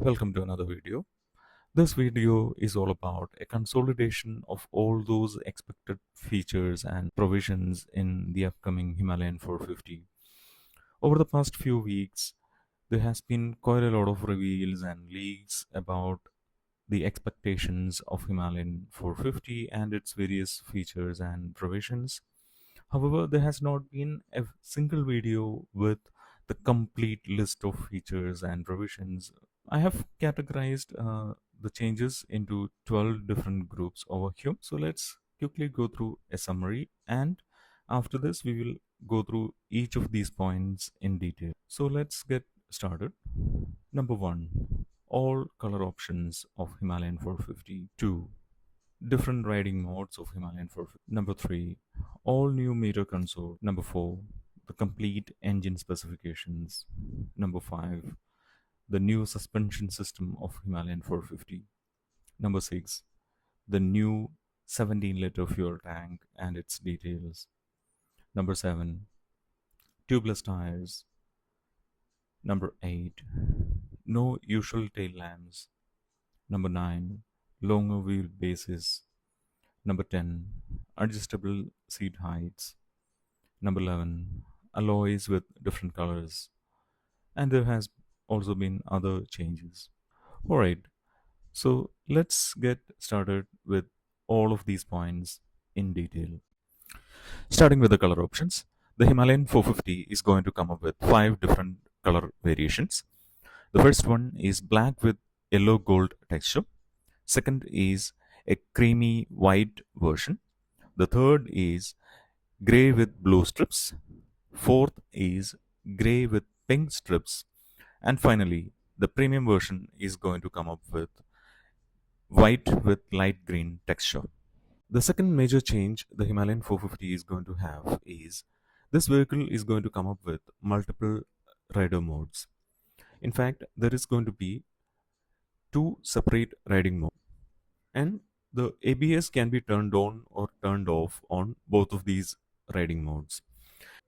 Welcome to another video. This video is all about a consolidation of all those expected features and provisions in the upcoming Himalayan 450. Over the past few weeks, there has been quite a lot of reveals and leaks about the expectations of Himalayan 450 and its various features and provisions. However, there has not been a single video with the complete list of features and provisions. I have categorized the changes into 12 different groups over here. So let's quickly go through a summary, and after this we will go through each of these points in detail. So let's get started. Number 1, all color options of Himalayan 450. 2, different riding modes of Himalayan 450. Number 3, all new meter console. Number 4, the complete engine specifications. Number 5, the new suspension system of Himalayan 450. Number 6, the new 17-liter fuel tank and its details. Number 7, tubeless tires. Number 8, no usual tail lamps. Number 9, longer wheelbases. Number 10, adjustable seat heights. Number 11, alloys with different colors. And there has also been other changes. Alright, so let's get started with all of these points in detail. Starting with the color options, the Himalayan 450 is going to come up with 5 different color variations. The first one is black with yellow gold texture. Second is a creamy white version. The third is grey with blue strips. Fourth is grey with pink strips. And finally, the premium version is going to come up with white with light green texture. The second major change the Himalayan 450 is going to have is this vehicle is going to come up with multiple rider modes. In fact, there is going to be 2 separate riding modes, and the ABS can be turned on or turned off on both of these riding modes.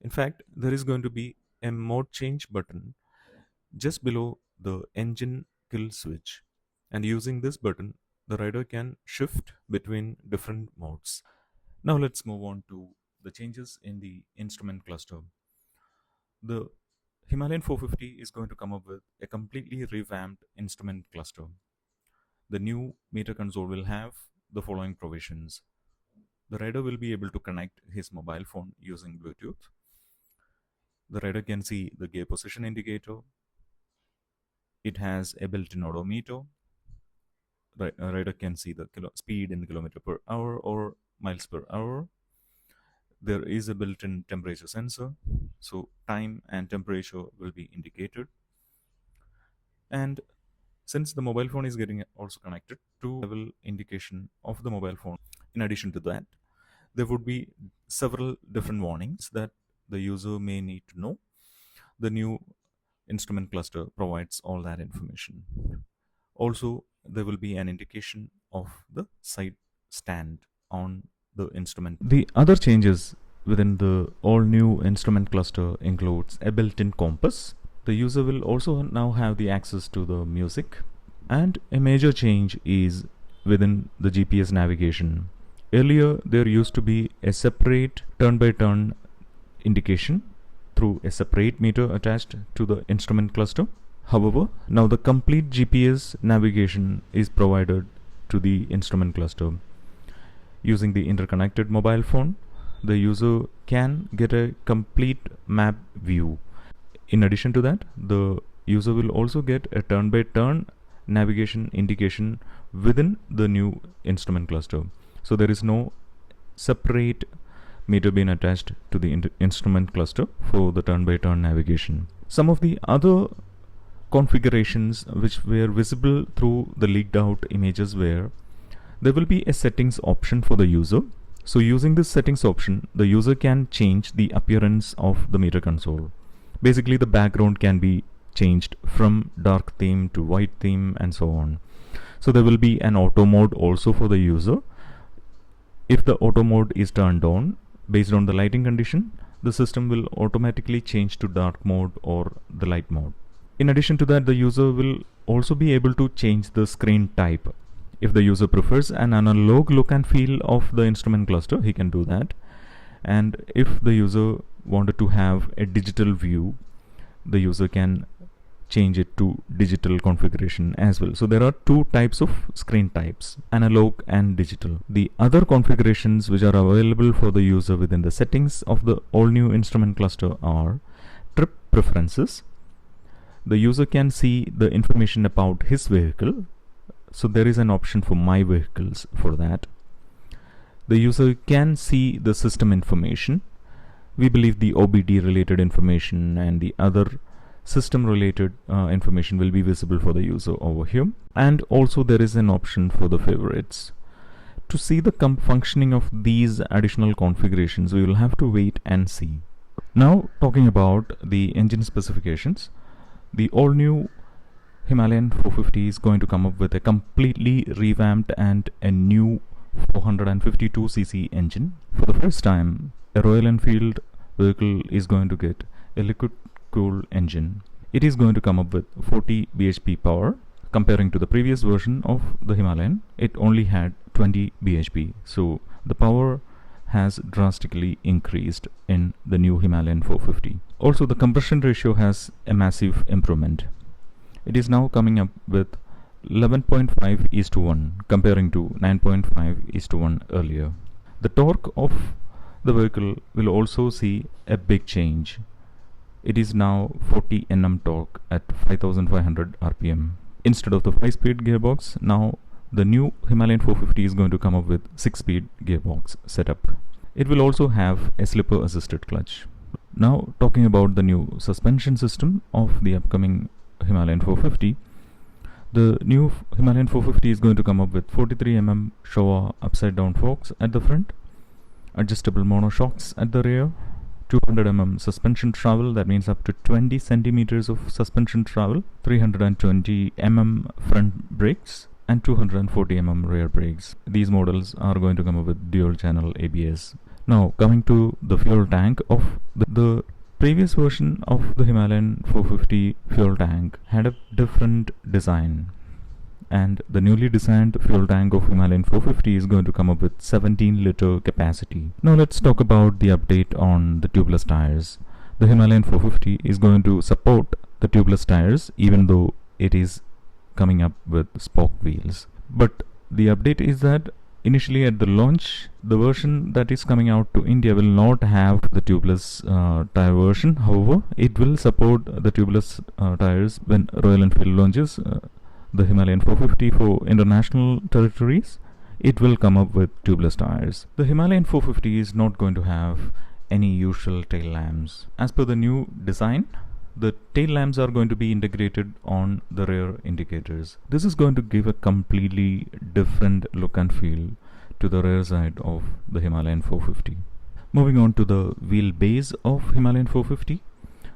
In fact, there is going to be a mode change button just below the engine kill switch, and using this button the rider can shift between different modes. Now let's move on to the changes in the instrument cluster. The Himalayan 450 is going to come up with a completely revamped instrument cluster. The new meter console will have the following provisions. The rider will be able to connect his mobile phone using Bluetooth. The rider can see the gear position indicator. It has a built-in odometer. The rider can see the speed in kilometer per hour or miles per hour. There is a built-in temperature sensor, so time and temperature will be indicated. And since the mobile phone is getting also connected to level indication of the mobile phone, in addition to that, there would be several different warnings that the user may need to know. The new instrument cluster provides all that information. Also, there will be an indication of the side stand on the instrument. The other changes within the all new instrument cluster includes a built-in compass. The user will also now have the access to the music, and a major change is within the GPS navigation. Earlier there used to be a separate turn-by-turn indication through a separate meter attached to the instrument cluster. However, now the complete GPS navigation is provided to the instrument cluster. Using the interconnected mobile phone, the user can get a complete map view. In addition to that, the user will also get a turn-by-turn navigation indication within the new instrument cluster. So there is no separate meter being attached to the instrument cluster for the turn-by-turn navigation. Some of the other configurations which were visible through the leaked out images were there will be a settings option for the user. So using this settings option, the user can change the appearance of the meter console. Basically, the background can be changed from dark theme to white theme and so on. So there will be an auto mode also for the user. If the auto mode is turned on, based on the lighting condition, the system will automatically change to dark mode or the light mode. In addition to that, the user will also be able to change the screen type. If the user prefers an analog look and feel of the instrument cluster, he can do that. And if the user wanted to have a digital view, the user can change it to digital configuration as well. So there are two types of screen types, analog and digital. The other configurations which are available for the user within the settings of the all new instrument cluster are trip preferences. The user can see the information about his vehicle. So there is an option for my vehicles for that. The user can see the system information. We believe the OBD related information and the other system related information will be visible for the user over here. And also there is an option for the favorites. To see the functioning of these additional configurations, we will have to wait and see. Now talking about the engine specifications, the all new Himalayan 450 is going to come up with a completely revamped and a new 452cc engine. For the first time, a Royal Enfield vehicle is going to get a liquid cooled engine. It is going to come up with 40 bhp power. Comparing to the previous version of the Himalayan, it only had 20 bhp. So the power has drastically increased in the new Himalayan 450. Also, the compression ratio has a massive improvement. It is now coming up with 11.5:1 comparing to 9.5:1 earlier. The torque of the vehicle will also see a big change. It is now 40 Nm torque at 5500 rpm. Instead of the 5-speed gearbox, now the new Himalayan 450 is going to come up with 6-speed gearbox setup. It will also have a slipper assisted clutch. Now talking about the new suspension system of the upcoming Himalayan 450, the new Himalayan 450 is going to come up with 43 mm Showa upside down forks at the front, adjustable monoshocks at the rear, 200 mm suspension travel, that means up to 20 centimeters of suspension travel, 320 mm front brakes and 240 mm rear brakes. These models are going to come up with dual channel ABS. Now coming to the fuel tank of the previous version of the Himalayan 450 fuel tank had a different design, and the newly designed fuel tank of Himalayan 450 is going to come up with 17-liter capacity. Now let's talk about the update on the tubeless tires. The Himalayan 450 is going to support the tubeless tires even though it is coming up with spoke wheels. But the update is that initially at the launch, the version that is coming out to India will not have the tubeless tire version. However, it will support the tubeless tires when Royal Enfield launches the Himalayan 450 for international territories. It will come up with tubeless tires. The Himalayan 450 is not going to have any usual tail lamps. As per the new design, the tail lamps are going to be integrated on the rear indicators. This is going to give a completely different look and feel to the rear side of the Himalayan 450. Moving on to the wheelbase of Himalayan 450.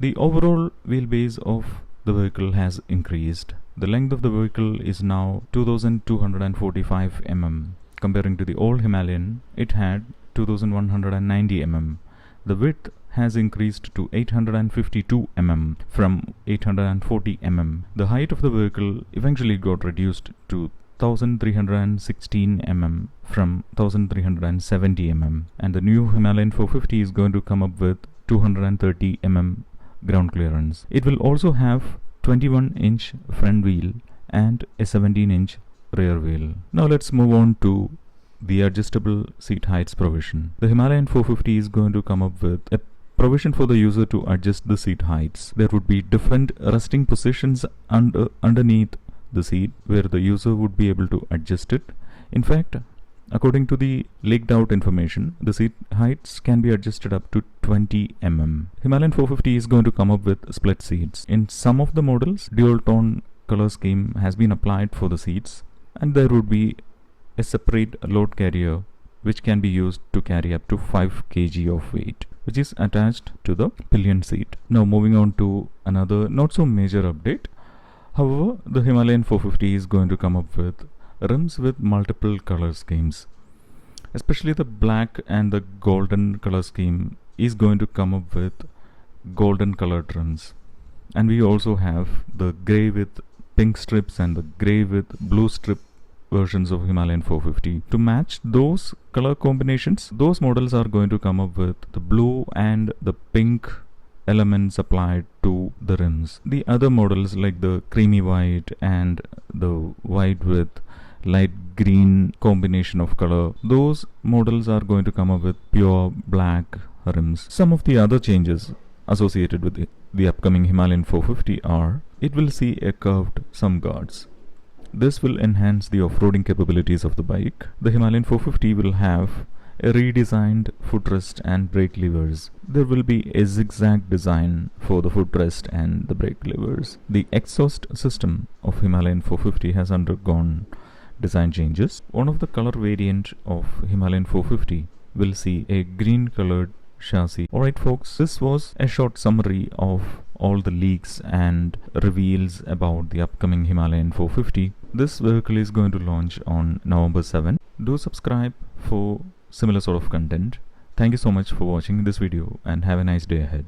The overall wheelbase of the vehicle has increased. The length of the vehicle is now 2245 mm. Comparing to the old Himalayan, it had 2190 mm. The width has increased to 852 mm from 840 mm. The height of the vehicle eventually got reduced to 1316 mm from 1370 mm, and the new Himalayan 450 is going to come up with 230 mm ground clearance. It will also have 21-inch front wheel and a 17-inch rear wheel. Now let's move on to the adjustable seat heights provision. The Himalayan 450 is going to come up with a provision for the user to adjust the seat heights. There would be different resting positions underneath the seat where the user would be able to adjust it. In fact, according to the leaked out information, the seat heights can be adjusted up to 20 mm. Himalayan 450 is going to come up with split seats. In some of the models, dual tone color scheme has been applied for the seats, and there would be a separate load carrier which can be used to carry up to 5 kg of weight, which is attached to the pillion seat. Now moving on to another not so major update. However, the Himalayan 450 is going to come up with rims with multiple color schemes. Especially the black and the golden color scheme is going to come up with golden colored rims. And we also have the grey with pink strips and the grey with blue strip versions of Himalayan 450. To match those color combinations, those models are going to come up with the blue and the pink elements applied to the rims. The other models like the creamy white and the white with light green combination of color, those models are going to come up with pure black rims. Some of the other changes associated with the upcoming Himalayan 450 are: it will see a curved some guards. This will enhance the off-roading capabilities of the bike. The Himalayan 450 will have a redesigned footrest and brake levers. There will be a zigzag design for the footrest and the brake levers. The exhaust system of Himalayan 450 has undergone design changes. One of the color variant of Himalayan 450 will see a green colored chassis. Alright folks, this was a short summary of all the leaks and reveals about the upcoming Himalayan 450. This vehicle is going to launch on November 7. Do subscribe for similar sort of content. Thank you so much for watching this video and have a nice day ahead.